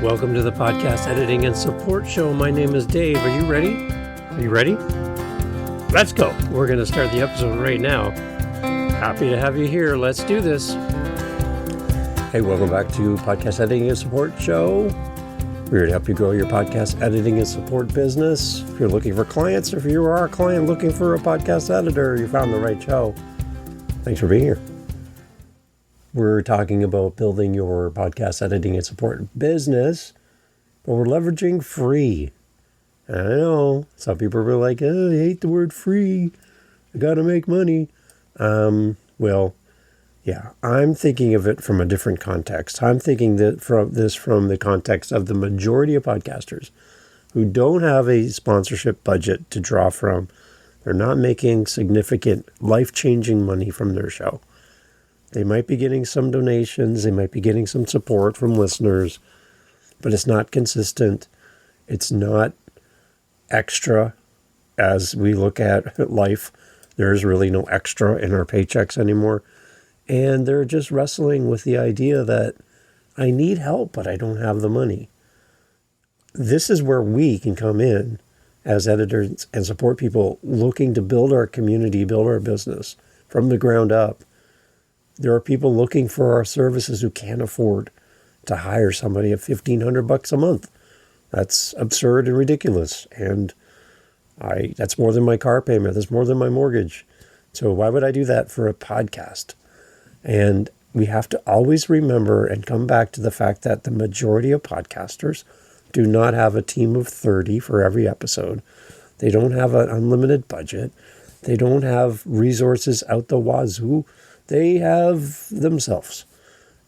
Welcome to the podcast editing and support show. My name is Dave. Are you ready? Let's go. We're going to start the episode right now. Happy to have you here. Let's do this. Hey, welcome back to Podcast Editing and Support Show. We're here to help you grow your podcast editing and support business. If you're looking for clients, or if you are a client looking for a podcast editor, you found the right show. Thanks for being here. We're talking about building your podcast editing and support business, but we're leveraging free. I know some people are like, oh, I hate the word free. I got to make money. Well, yeah, I'm thinking of it from a different context. I'm thinking that from the context of the majority of podcasters who don't have a sponsorship budget to draw from. They're not making significant life-changing money from their show. They might be getting some donations. They might be getting some support from listeners, but it's not consistent. It's not extra. As we look at life, there's really no extra in our paychecks anymore. And they're just wrestling with the idea that I need help, but I don't have the money. This is where we can come in as editors and support people looking to build our community, build our business from the ground up. There are people looking for our services who can't afford to hire somebody at $1,500 a month. That's absurd and ridiculous. And that's more than my car payment. That's more than my mortgage. So why would I do that for a podcast? And we have to always remember and come back to the fact that the majority of podcasters do not have a team of 30 for every episode. They don't have an unlimited budget. They don't have resources out the wazoo. They have themselves.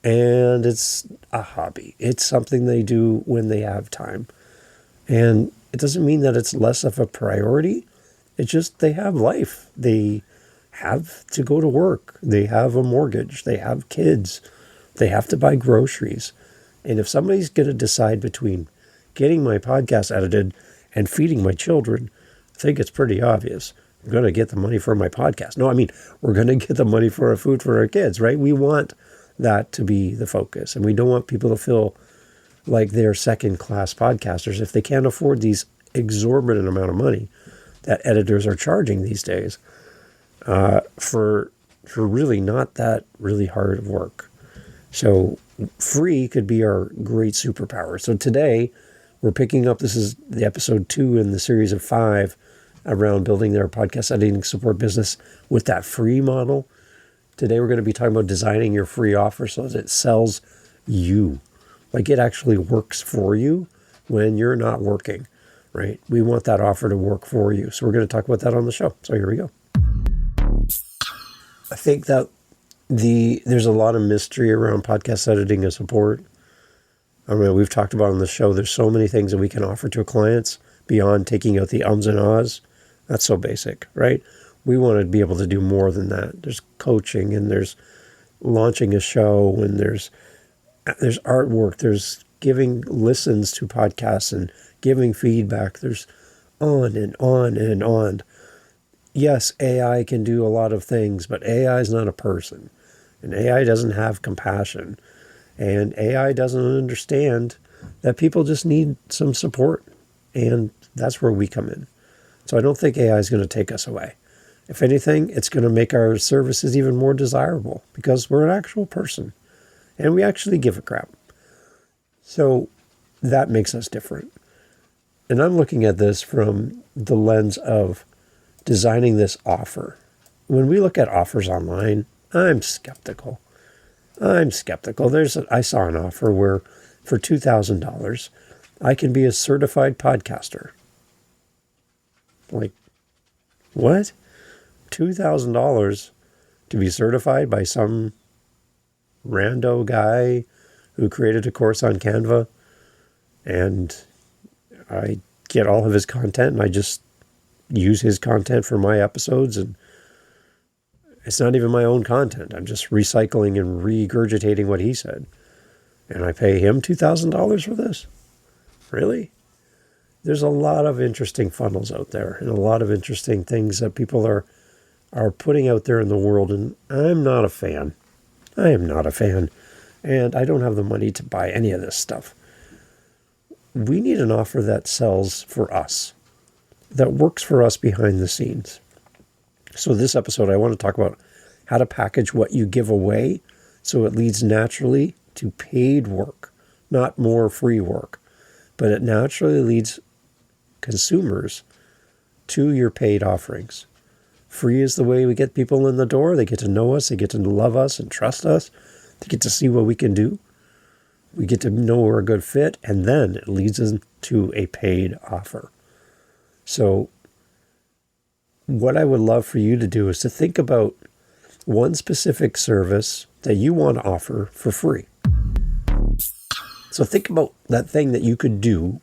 And it's a hobby. It's something they do when they have time. And it doesn't mean that it's less of a priority. It's just they have life. They have to go to work. They have a mortgage. They have kids. They have to buy groceries. And if somebody's going to decide between getting my podcast edited and feeding my children, I think it's pretty obvious. We're going to get the money for my podcast. No, I mean, we're going to get the money for our food for our kids, right? We want that to be the focus. And we don't want people to feel like they're second-class podcasters if they can't afford these exorbitant amount of money that editors are charging these days for really not that really hard work. So free could be our great superpower. So today we're picking up, this is the episode 2 in the series of 5 around building their podcast editing support business with that free model. Today we're going to be talking about designing your free offer so that it sells you. Like it actually works for you when you're not working, right? We want that offer to work for you. So we're going to talk about that on the show. So here we go. I think that there's a lot of mystery around podcast editing and support. I mean, we've talked about on the show, there's so many things that we can offer to our clients beyond taking out the ums and ahs. That's so basic, right? We want to be able to do more than that. There's coaching and there's launching a show and there's artwork. There's giving listens to podcasts and giving feedback. There's on and on and on. Yes, AI can do a lot of things, but AI is not a person. And AI doesn't have compassion. And AI doesn't understand that people just need some support. And that's where we come in. So I don't think AI is going to take us away. If anything, it's going to make our services even more desirable because we're an actual person and we actually give a crap. So that makes us different. And I'm looking at this from the lens of designing this offer. When we look at offers online, I'm skeptical. I saw an offer where for $2,000, I can be a certified podcaster. Like, what? $2,000 to be certified by some rando guy who created a course on Canva, and I get all of his content and I just use his content for my episodes, and it's not even my own content. I'm just recycling and regurgitating what he said. And I pay him $2,000 for this? Really? There's a lot of interesting funnels out there and a lot of interesting things that people are putting out there in the world, and I'm not a fan. I am not a fan, and I don't have the money to buy any of this stuff. we need an offer that sells for us, that works for us behind the scenes. So this episode, I want to talk about how to package what you give away so it leads naturally to paid work, not more free work, but it naturally leads consumers to your paid offerings. Free is the way we get people in the door. They get to know us, they get to love us and trust us. They get to see what we can do. We get to know we're a good fit, and then it leads them to a paid offer. So what I would love for you to do is to think about one specific service that you want to offer for free. So think about that thing that you could do.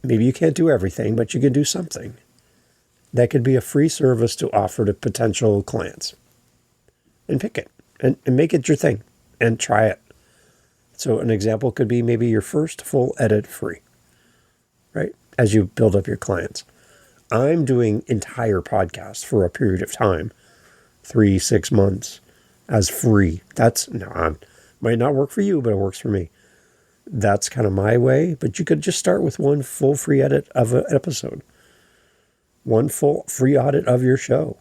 Maybe you can't do everything, but you can do something. That could be a free service to offer to potential clients. And pick it and make it your thing and try it. So an example could be maybe your first full edit free, right? As you build up your clients. I'm doing entire podcasts for a period of time, 3-6 months, as free. Might not work for you, but it works for me. That's kind of my way, but you could just start with one full free edit of an episode. One full free audit of your show,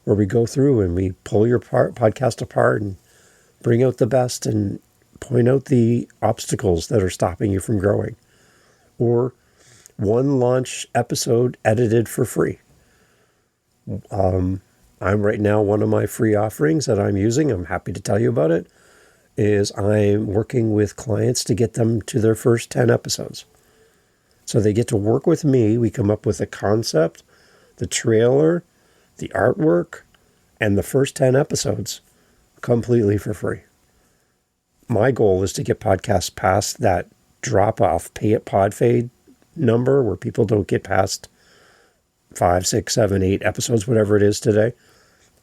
where we go through and we pull your podcast apart and bring out the best and point out the obstacles that are stopping you from growing. Or one launch episode edited for free. I'm right now, one of my free offerings that I'm using, I'm happy to tell you about it, is I'm working with clients to get them to their first 10 episodes. So they get to work with me. We come up with a concept, the trailer, the artwork, and the first 10 episodes completely for free. My goal is to get podcasts past that drop-off, pod fade number where people don't get past 5, 6, 7, 8 episodes, whatever it is today.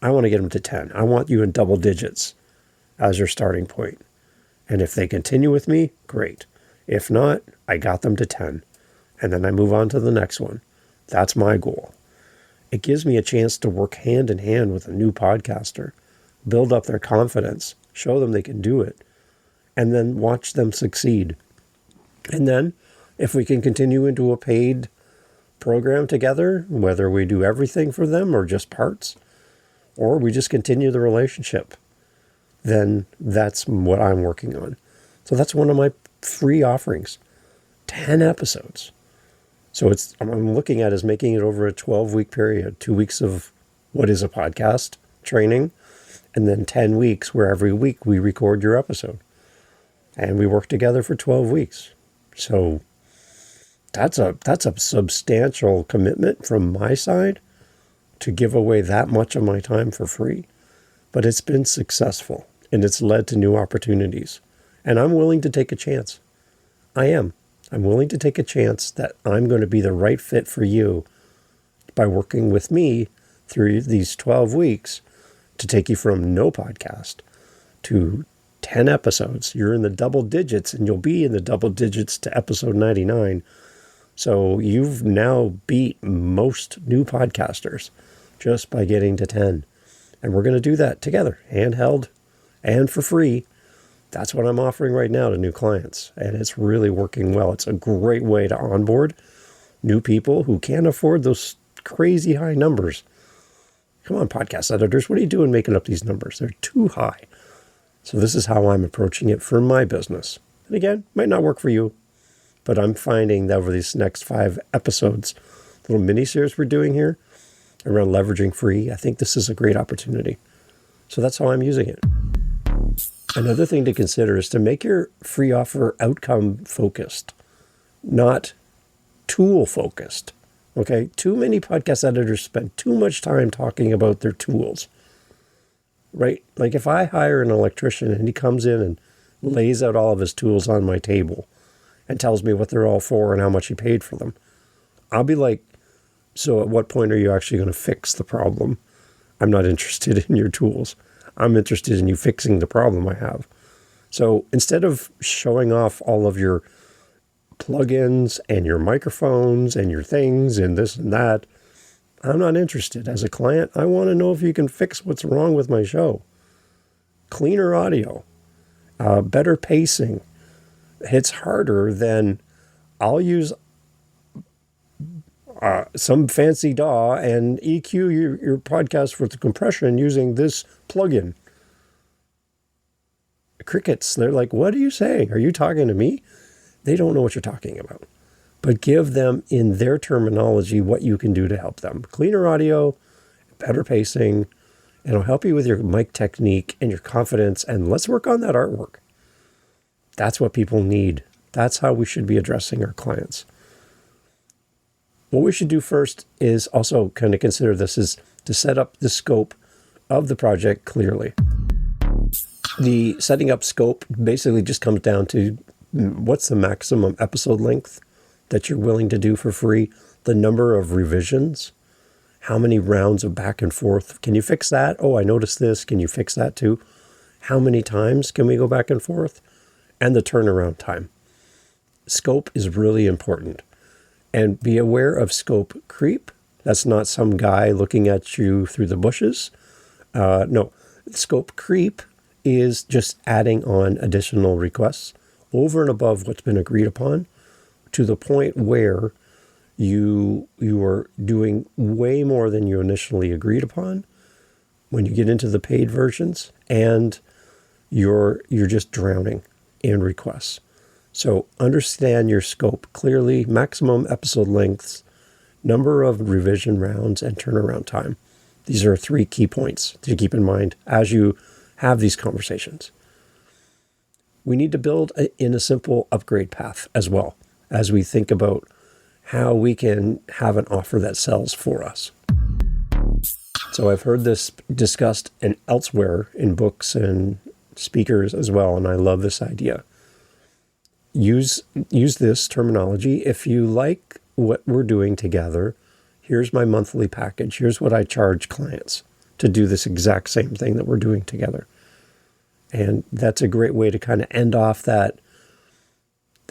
I want to get them to 10. I want you in double digits as your starting point. And if they continue with me, great. If not, I got them to 10. And then I move on to the next one. That's my goal. It gives me a chance to work hand in hand with a new podcaster, build up their confidence, show them they can do it, and then watch them succeed. And then if we can continue into a paid program together, whether we do everything for them or just parts, or we just continue the relationship, then that's what I'm working on. So that's one of my free offerings, 10 episodes. So I'm looking at is making it over a 12-week period, 2 weeks of what is a podcast training, and then 10 weeks where every week we record your episode. And we work together for 12 weeks. So that's a substantial commitment from my side to give away that much of my time for free. But it's been successful, and it's led to new opportunities. And I'm willing to take a chance. I am. I'm willing to take a chance that I'm going to be the right fit for you by working with me through these 12 weeks to take you from no podcast to 10 episodes. You're in the double digits, and you'll be in the double digits to episode 99. So you've now beat most new podcasters just by getting to 10. And we're going to do that together, handheld and for free. That's what I'm offering right now to new clients. And it's really working well. It's a great way to onboard new people who can't afford those crazy high numbers. Come on, podcast editors, what are you doing making up these numbers? They're too high. So this is how I'm approaching it for my business. And again, might not work for you, but I'm finding that over these next 5 episodes, little mini-series we're doing here around leveraging free, I think this is a great opportunity. So that's how I'm using it. Another thing to consider is to make your free offer outcome focused, not tool focused. Okay? Too many podcast editors spend too much time talking about their tools. Right? Like if I hire an electrician and he comes in and lays out all of his tools on my table and tells me what they're all for and how much he paid for them, I'll be like, so at what point are you actually going to fix the problem? I'm not interested in your tools. I'm interested in you fixing the problem I have. So instead of showing off all of your plugins and your microphones and your things and this and that, I'm not interested. As a client, I want to know if you can fix what's wrong with my show. Cleaner audio, better pacing, hits harder than I'll use some fancy DAW and EQ your podcast for the compression using this plugin. Crickets, they're like, what are you saying? Are you talking to me? They don't know what you're talking about. But give them in their terminology what you can do to help them. Cleaner audio, better pacing, and it'll help you with your mic technique and your confidence. And let's work on that artwork. That's what people need. That's how we should be addressing our clients. What we should do first is also kind of consider this is to set up the scope of the project clearly. The setting up scope basically just comes down to what's the maximum episode length that you're willing to do for free, the number of revisions, how many rounds of back and forth. Can you fix that? Oh, I noticed this. Can you fix that too? How many times can we go back and forth? And the turnaround time. Scope is really important. And be aware of scope creep. That's not some guy looking at you through the bushes. No, scope creep is just adding on additional requests over and above what's been agreed upon to the point where you are doing way more than you initially agreed upon when you get into the paid versions, and you're just drowning in requests. So understand your scope clearly, maximum episode lengths, number of revision rounds, and turnaround time. These are 3 key points to keep in mind as you have these conversations. We need to build in a simple upgrade path as well as we think about how we can have an offer that sells for us. So I've heard this discussed elsewhere in books and speakers as well, and I love this idea. Use this terminology. If you like what we're doing together, here's my monthly package. Here's what I charge clients to do this exact same thing that we're doing together. And that's a great way to kind of end off that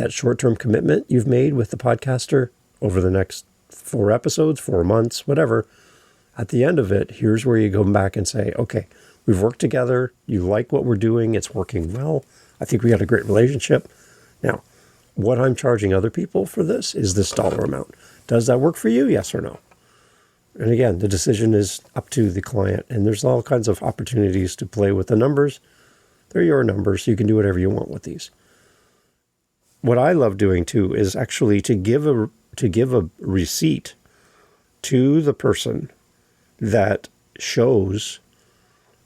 short-term commitment you've made with the podcaster over the next 4 episodes, 4 months, whatever. At the end of it, here's where you go back and say, okay, we've worked together. You like what we're doing. It's working well. I think we got a great relationship. Now, what I'm charging other people for this is this dollar amount. Does that work for you? Yes or no? And again, the decision is up to the client, and there's all kinds of opportunities to play with the numbers. They're your numbers. You can do whatever you want with these. What I love doing too is actually to give a receipt to the person that shows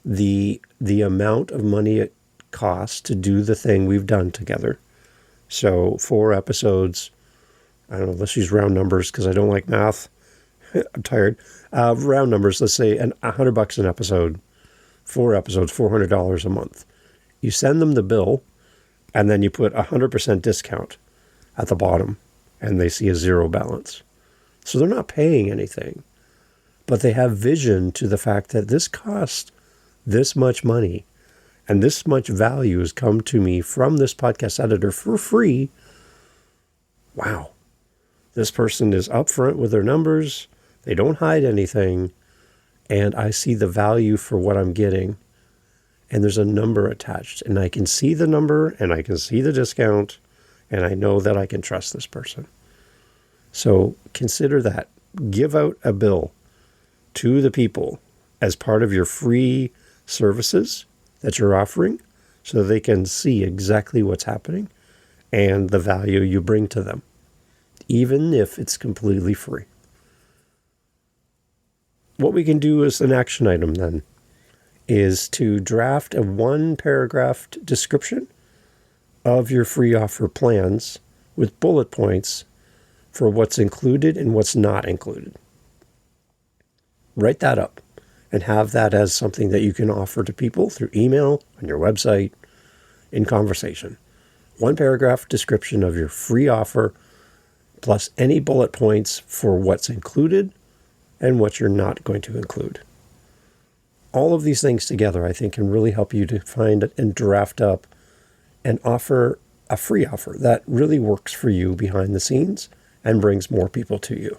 the amount of money it costs to do the thing we've done together. So 4 episodes, I don't know, let's use round numbers because I don't like math. I'm tired. Round numbers, let's say $100 an episode, 4 episodes, $400 a month. You send them the bill, and then you put 100% discount at the bottom, and they see a 0 balance. So they're not paying anything, but they have vision to the fact that this costs this much money, and this much value has come to me from this podcast editor for free. Wow. This person is upfront with their numbers. They don't hide anything. And I see the value for what I'm getting. And there's a number attached. And I can see the number and I can see the discount. And I know that I can trust this person. So consider that. Give out a bill to the people as part of your free services that you're offering so they can see exactly what's happening and the value you bring to them, even if it's completely free. What we can do as an action item then is to draft a 1-paragraph description of your free offer plans with bullet points for what's included and what's not included. Write that up and have that as something that you can offer to people through email, on your website, in conversation. 1-paragraph description of your free offer plus any bullet points for what's included and what you're not going to include. All of these things together, I think, can really help you to find and draft up and offer a free offer that really works for you behind the scenes and brings more people to you.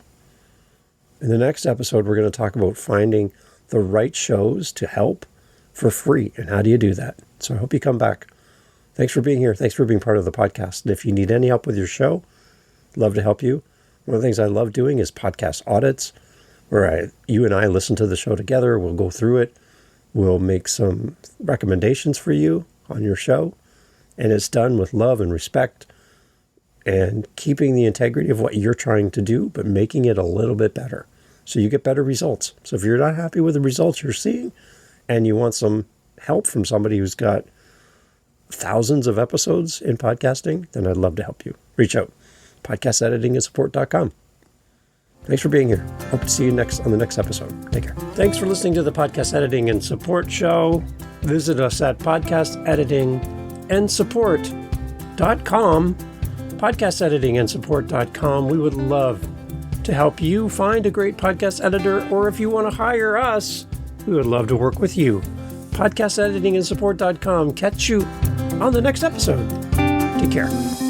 In the next episode, we're going to talk about finding the right shows to help for free and how do you do that. So I hope you come back. Thanks for being here. Thanks for being part of the podcast. And if you need any help with your show, love to help you. One of the things I love doing is podcast audits, where you and I listen to the show together. We'll go through it. We'll make some recommendations for you on your show. And it's done with love and respect and keeping the integrity of what you're trying to do, but making it a little bit better so you get better results. So if you're not happy with the results you're seeing and you want some help from somebody who's got thousands of episodes in podcasting, then I'd love to help you. Reach out. podcasteditingandsupport.com. Thanks for being here. Hope to see you on the next episode. Take care. Thanks for listening to the Podcast Editing and Support Show. Visit us at podcasteditingandsupport.com. podcasteditingandsupport.com. We would love to help you find a great podcast editor, or if you want to hire us, we would love to work with you. podcasteditingandsupport.com. Catch you on the next episode. Take care.